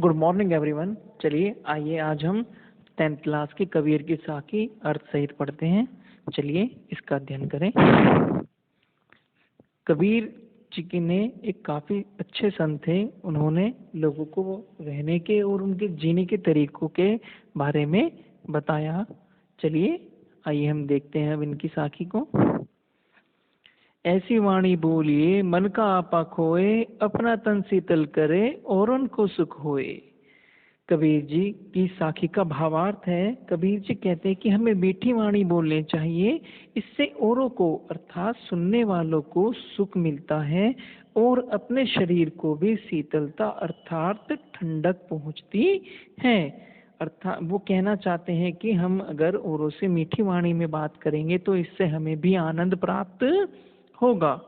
Good morning everyone. चलिए आइए आज हम 10th क्लास की कबीर की साखी अर्थ सहित पढ़ते हैं। चलिए इसका अध्ययन करें। कबीर जी की ने एक काफ़ी अच्छे संत थे। उन्होंने लोगों को रहने के और उनके जीने के तरीकों के बारे में बताया। चलिए आइए हम देखते हैं अब इनकी साखी को। ऐसी वाणी बोलिए मन का आपा खोए, अपना तन शीतल करे और उनको सुख होए। कबीर जी की साखी का भावार्थ है। कबीर जी कहते हैं कि हमें मीठी वाणी बोलनी चाहिए, इससे औरों को अर्थात सुनने वालों को सुख मिलता है और अपने शरीर को भी शीतलता अर्थात ठंडक पहुंचती है। अर्थात वो कहना चाहते हैं कि हम अगर औरों से मीठी वाणी में बात करेंगे तो इससे हमें भी आनंद प्राप्त होगा।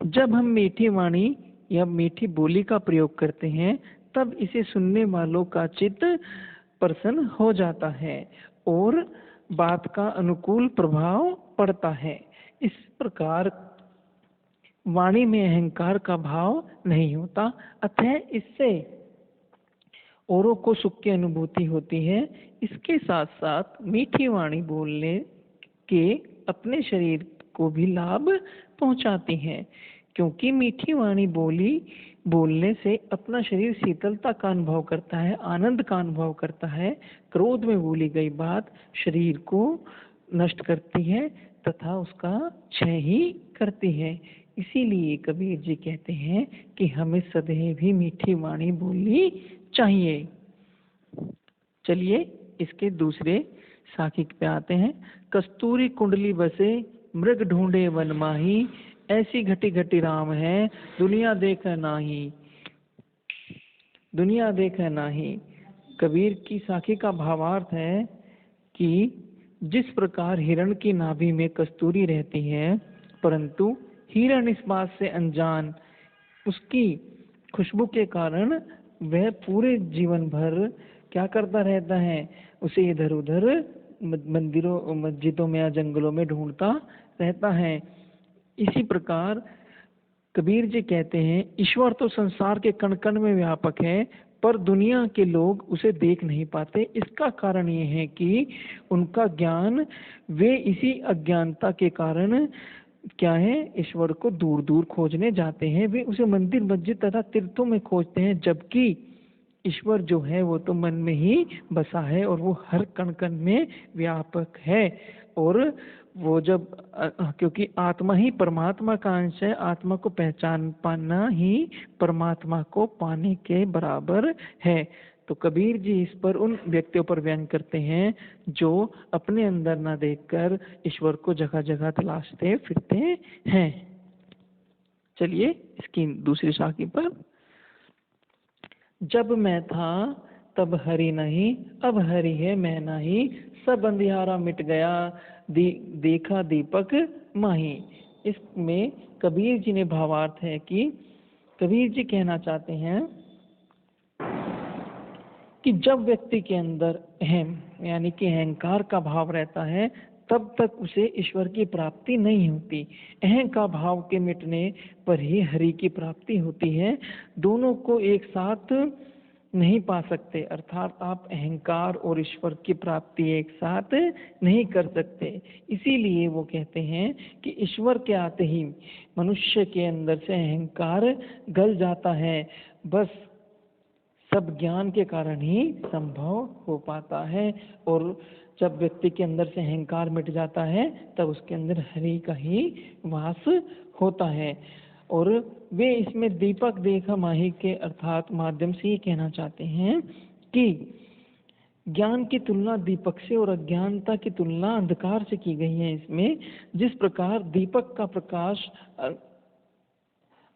जब हम मीठी वाणी या मीठी बोली का प्रयोग करते हैं तब इसे सुनने वालों का चित्त प्रसन्न हो जाता है और बात का अनुकूल प्रभाव पड़ता है। इस प्रकार वाणी में अहंकार का भाव नहीं होता, अतः इससे औरों को सुख की अनुभूति होती है। इसके साथ साथ मीठी वाणी बोलने के अपने शरीर को भी लाभ पहुंचाती है, क्योंकि मीठी वाणी बोलने से अपना शरीर शीतलता का अनुभव करता है, आनंद का अनुभव करता है। क्रोध में बोली गई बात शरीर को नष्ट करती है तथा उसका क्षय ही करती है। इसीलिए कबीर जी कहते हैं कि हमें सदैव ही मीठी वाणी बोलनी चाहिए। चलिए इसके दूसरे साखी पे आते हैं। कस्तूरी कुंडली बसे मृग ढूंढे वन माही, ऐसी घटी घटी राम है दुनिया देख नाही। दुनिया देख नाही। कबीर की साखी का भावार्थ है कि जिस प्रकार हिरण की नाभि में कस्तूरी रहती है, परंतु हिरण इस बात से अनजान, उसकी खुशबू के कारण वह पूरे जीवन भर क्या करता रहता है, उसे इधर उधर मंदिरों मस्जिदों में या जंगलों में ढूंढता रहता है। इसी प्रकार कबीर जी कहते हैं ईश्वर तो संसार के कण कण में व्यापक है, पर दुनिया के लोग उसे देख नहीं पाते। इसका कारण ये है कि उनका ज्ञान, वे इसी अज्ञानता के कारण क्या है, ईश्वर को दूर दूर खोजने जाते हैं। वे उसे मंदिर मस्जिद तथा तीर्थों में खोजते हैं, जबकि ईश्वर जो है वो तो मन में ही बसा है और वो हर कण कण में व्यापक है। और वो जब क्योंकि आत्मा ही परमात्मा का अंश है, आत्मा को पहचान पाना ही परमात्मा को पाने के बराबर है। तो कबीर जी इस पर उन व्यक्तियों पर व्यंग करते हैं जो अपने अंदर न देखकर ईश्वर को जगह जगह तलाशते फिरते हैं। चलिए इसकी दूसरी साखी पर। जब मैं था तब हरि नहीं, अब हरि है मैं नहीं, सब अंधियारा मिट गया देखा दीपक माही। इसमें कबीर जी ने भावार्थ है कि कबीर जी कहना चाहते हैं कि जब व्यक्ति के अंदर अहम यानी कि अहंकार का भाव रहता है तब तक उसे ईश्वर की प्राप्ति नहीं होती। अहं का भाव के मिटने पर ही हरि की प्राप्ति होती है। दोनों को एक साथ नहीं पा सकते, अर्थात आप अहंकार और ईश्वर की प्राप्ति एक साथ नहीं कर सकते। इसीलिए वो कहते हैं कि ईश्वर के आते ही मनुष्य के अंदर से अहंकार गल जाता है। बस सब ज्ञान के कारण ही संभव हो पाता है, और जब व्यक्ति के अंदर से अहंकार मिट जाता है तब उसके अंदर हरि का ही वास होता है। और वे इसमें दीपक देखा माही के अर्थात माध्यम से ये कहना चाहते हैं कि ज्ञान की तुलना दीपक से और अज्ञानता की तुलना अंधकार से की गई है। इसमें जिस प्रकार दीपक का प्रकाश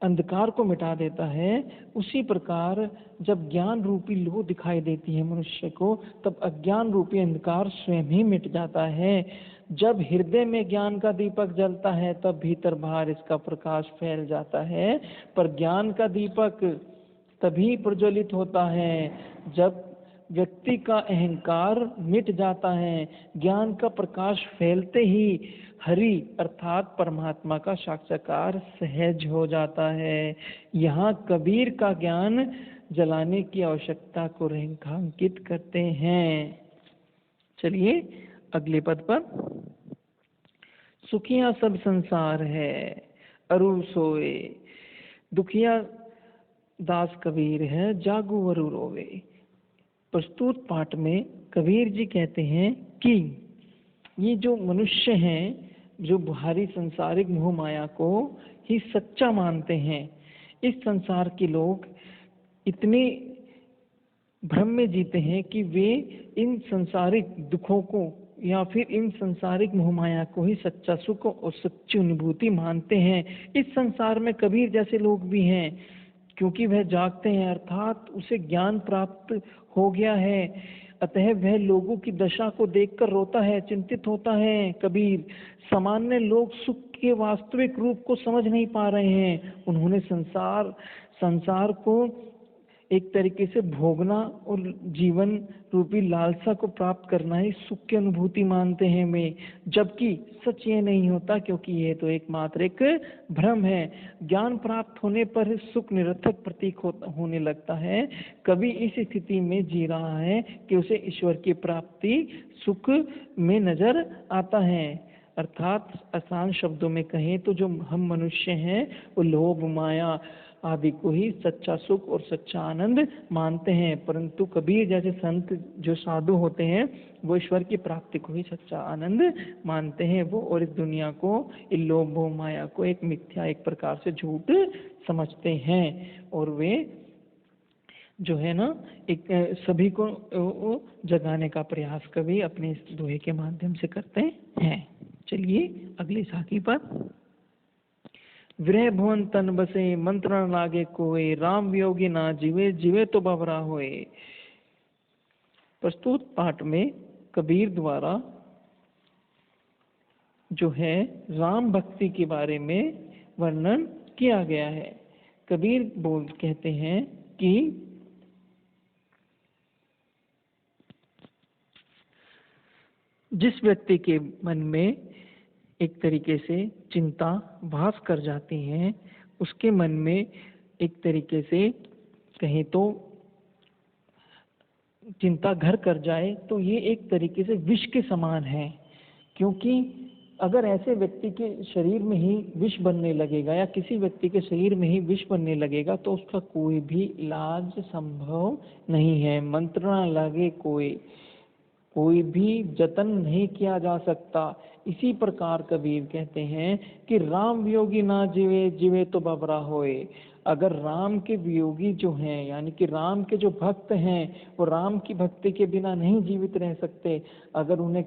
अंधकार को मिटा देता है, उसी प्रकार जब ज्ञान रूपी लौ दिखाई देती है मनुष्य को, तब अज्ञान रूपी अंधकार स्वयं ही मिट जाता है। जब हृदय में ज्ञान का दीपक जलता है तब भीतर बाहर इसका प्रकाश फैल जाता है, पर ज्ञान का दीपक तभी प्रज्वलित होता है जब व्यक्ति का अहंकार मिट जाता है। ज्ञान का प्रकाश फैलते ही हरि अर्थात परमात्मा का साक्षात्कार सहज हो जाता है। यहाँ कबीर का ज्ञान जलाने की आवश्यकता को रेखांकित करते हैं। चलिए अगले पद पर। सुखिया सब संसार है अरु सोए, दुखिया दास कबीर है जागू अरु रोवे। प्रस्तुत पाठ में कबीर जी कहते हैं कि ये जो मनुष्य हैं, जो भारी संसारिक मोह माया को ही सच्चा मानते हैं, इस संसार के लोग इतने भ्रम में जीते हैं कि वे इन संसारिक दुखों को या फिर इन संसारिक मोह माया को ही सच्चा सुख और सच्ची अनुभूति मानते हैं। इस संसार में कबीर जैसे लोग भी हैं, क्योंकि वह जागते हैं अर्थात उसे ज्ञान प्राप्त हो गया है, अतः वह लोगों की दशा को देखकर रोता है, चिंतित होता है। कबीर सामान्य लोग सुख के वास्तविक रूप को समझ नहीं पा रहे हैं। उन्होंने संसार को एक तरीके से भोगना और जीवन रूपी लालसा को प्राप्त करना ही सुख की अनुभूति मानते हैं में, जबकि सच ये नहीं होता, क्योंकि ये तो एकमात्र एक भ्रम है। ज्ञान प्राप्त होने पर सुख निरर्थक प्रतीक होने लगता है। कभी इस स्थिति में जी रहा है कि उसे ईश्वर की प्राप्ति सुख में नजर आता है। अर्थात आसान शब्दों में कहें तो जो हम मनुष्य हैं वो लोभ माया आदि को ही सच्चा सुख और सच्चा आनंद मानते हैं, परंतु कबीर जैसे संत जो साधु होते हैं वो ईश्वर की प्राप्ति को ही सच्चा आनंद मानते हैं। वो और इस दुनिया को, इन लोभ माया को एक मिथ्या, एक प्रकार से झूठ समझते हैं, और वे जो है ना एक सभी को जगाने का प्रयास कभी अपने इस दोहे के माध्यम से करते हैं। चलिए अगली साखी पर। विरह भुवन तन बसे मंत्र न लागे कोई, राम वियोगी ना जीवे जीवे तो बबरा होए। प्रस्तुत पाठ में कबीर द्वारा जो है राम भक्ति के बारे में वर्णन किया गया है। कबीर कहते हैं कि जिस व्यक्ति के मन में एक तरीके से चिंता भास कर जाती है, उसके मन में एक तरीके से कहें तो चिंता घर कर जाए, तो ये एक तरीके से विष के समान है। क्योंकि अगर ऐसे व्यक्ति के शरीर में ही विष बनने लगेगा या किसी व्यक्ति के शरीर में ही विष बनने लगेगा तो उसका कोई भी इलाज संभव नहीं है। मंत्र ना लगे कोई भी जतन नहीं किया जा सकता। इसी प्रकार कबीर कहते हैं कि राम वियोगी ना जीवे जीवे तो बबरा होए। अगर राम के वियोगी जो हैं, यानी कि राम के जो भक्त हैं, वो राम की भक्ति के बिना नहीं जीवित रह सकते। अगर उन्हें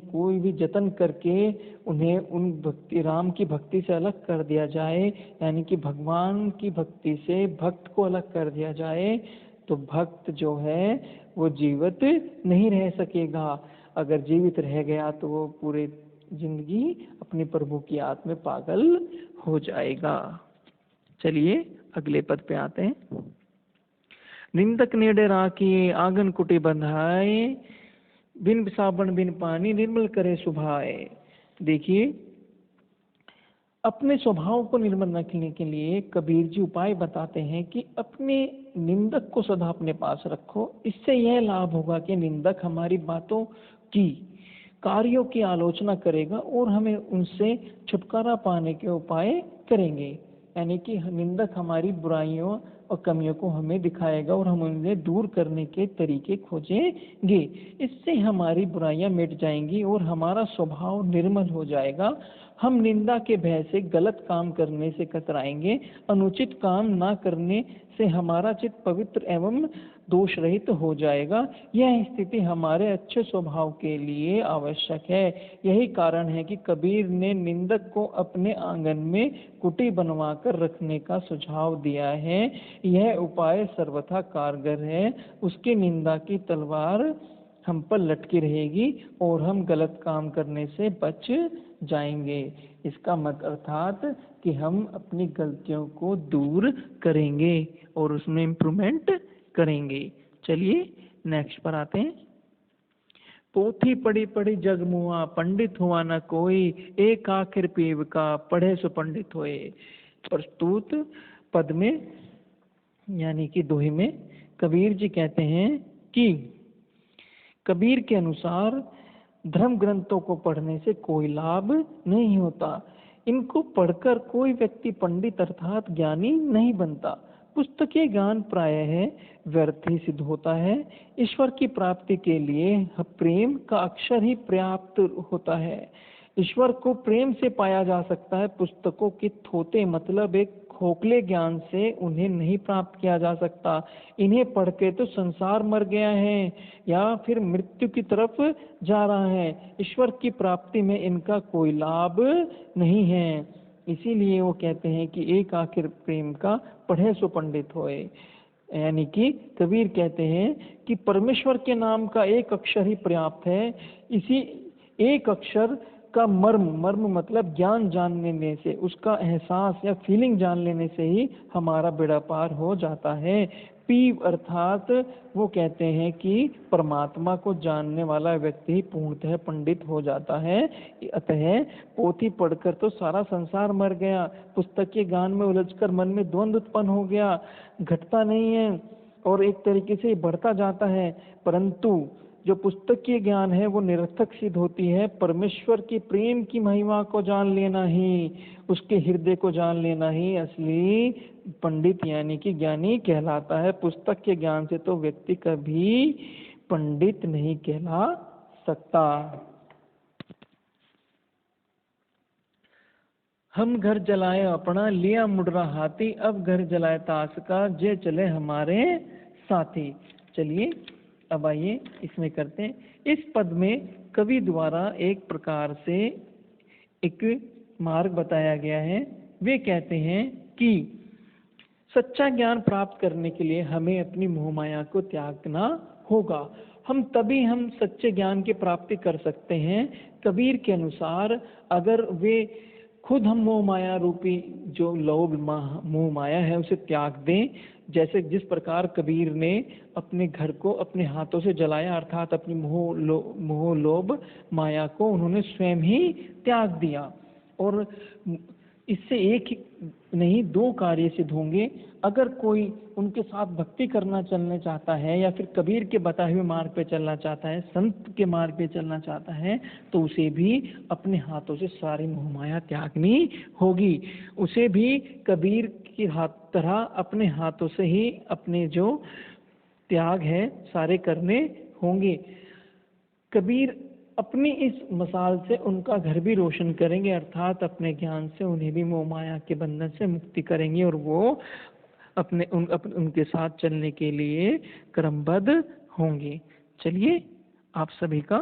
कोई भी जतन करके उन्हें उन राम की भक्ति से अलग कर दिया जाए, यानी कि भगवान की भक्ति से भक्त को अलग कर दिया जाए, तो भक्त जो है वो जीवित नहीं रह सकेगा। अगर जीवित रह गया तो वो पूरे जिंदगी अपने प्रभु की याद में पागल हो जाएगा। चलिए अगले पद पे आते हैं। निंदक नेड़े राखिए आंगन कुटी बंधाए, बिन साबन बिन पानी निर्मल करे सुभाए। देखिए अपने स्वभाव को निर्मल रखने के लिए कबीर जी उपाय बताते हैं कि अपने निंदक को सदा अपने पास रखो। इससे यह लाभ होगा कि निंदक हमारी बातों की, कार्यों की आलोचना करेगा और हमें उनसे छुटकारा पाने के उपाय करेंगे। यानी कि निंदक हमारी बुराइयों और कमियों को हमें दिखाएगा और हम उन्हें दूर करने के तरीके खोजेंगे। इससे हमारी बुराइयां मिट जाएंगी और हमारा स्वभाव निर्मल हो जाएगा। हम निंदा के भय से गलत काम करने से कतराएंगे। अनुचित काम ना करने से हमारा चित्त पवित्र एवं दोष रहित हो जाएगा। यह स्थिति हमारे अच्छे स्वभाव के लिए आवश्यक है। यही कारण है कि कबीर ने निंदक को अपने आंगन में कुटी बनवा कर रखने का सुझाव दिया है। यह उपाय सर्वथा कारगर है। उसकी निंदा की तलवार हम पर लटकी रहेगी और हम गलत काम करने से बच जाएंगे। इसका मत अर्थात कि हम अपनी गलतियों को दूर करेंगे और उसमें इम्प्रूवमेंट करेंगे। चलिए नेक्स्ट पर आते हैं। पोथी पढ़ी पढ़ी जग मुआ, पंडित हुआ न कोई, एक आखिर पीव का पढ़े सो पंडित होए। प्रस्तुत पद में यानी कि दोहे में कबीर जी कहते हैं कि कबीर के अनुसार धर्म ग्रंथों को पढ़ने से कोई लाभ नहीं होता। इनको पढ़कर कोई व्यक्ति पंडित अर्थात ज्ञानी नहीं बनता। पुस्तकीय ज्ञान प्रायः व्यर्थ ही सिद्ध होता है। ईश्वर की प्राप्ति के लिए प्रेम का अक्षर ही पर्याप्त होता है। ईश्वर को प्रेम से पाया जा सकता है। पुस्तकों के थोते मतलब एक खोखले ज्ञान से उन्हें नहीं प्राप्त किया जा सकता। इन्हें पढ़ के तो संसार मर गया है या फिर मृत्यु की तरफ जा रहा है। ईश्वर की प्राप्ति में इनका कोई लाभ नहीं है। इसीलिए वो कहते हैं कि एक आखिर प्रेम का पढ़े सो पंडित होए। यानी कि कबीर कहते हैं कि परमेश्वर के नाम का एक अक्षर ही पर्याप्त है। इसी एक अक्षर का मर्म मतलब ज्ञान जान लेने से, उसका एहसास या फीलिंग जान लेने से ही हमारा बेड़ा पार हो जाता है। पी अर्थात वो कहते हैं कि परमात्मा को जानने वाला व्यक्ति ही पूर्णतः पंडित हो जाता है। अतः पोथी पढ़कर तो सारा संसार मर गया। पुस्तक के ज्ञान में उलझकर मन में द्वंद्व उत्पन्न हो गया, घटता नहीं है और एक तरीके से बढ़ता जाता है। परंतु जो पुस्तकीय ज्ञान है वो निरर्थक सिद्ध होती है। परमेश्वर की प्रेम की महिमा को जान लेना ही, उसके हृदय को जान लेना ही असली पंडित यानी कि ज्ञानी कहलाता है। पुस्तक के ज्ञान से तो व्यक्ति कभी पंडित नहीं कहला सकता। हम घर जलाए अपना, लिया मुडरा हाथी, अब घर जलाए ताश का, जे चले हमारे साथी। चलिए अब आइए इसमें करते हैं। इस पद में कवि द्वारा एक प्रकार से एक मार्ग बताया गया है। वे कहते हैं कि सच्चा ज्ञान प्राप्त करने के लिए हमें अपनी मोह माया को त्यागना होगा। हम सच्चे ज्ञान की प्राप्ति कर सकते हैं। कबीर के अनुसार अगर वे खुद हम मोह माया रूपी जो लोभ मोह माया है उसे त्याग दें, जैसे जिस प्रकार कबीर ने अपने घर को अपने हाथों से जलाया, अर्थात अपनी मोह लोभ माया को उन्होंने स्वयं ही त्याग दिया। और इससे एक ही नहीं दो कार्य सिद्ध होंगे। अगर कोई उनके साथ भक्ति करना चलना चाहता है या फिर कबीर के बताए हुए मार्ग पे चलना चाहता है, संत के मार्ग पे चलना चाहता है, तो उसे भी अपने हाथों से सारी मोहमाया त्यागनी होगी। उसे भी कबीर की तरह अपने हाथों से ही अपने जो त्याग है सारे करने होंगे। कबीर अपनी इस मिसाल से उनका घर भी रोशन करेंगे, अर्थात अपने ज्ञान से उन्हें भी मोह माया के बंधन से मुक्ति करेंगे और वो उनके साथ चलने के लिए क्रमबद्ध होंगे। चलिए आप सभी का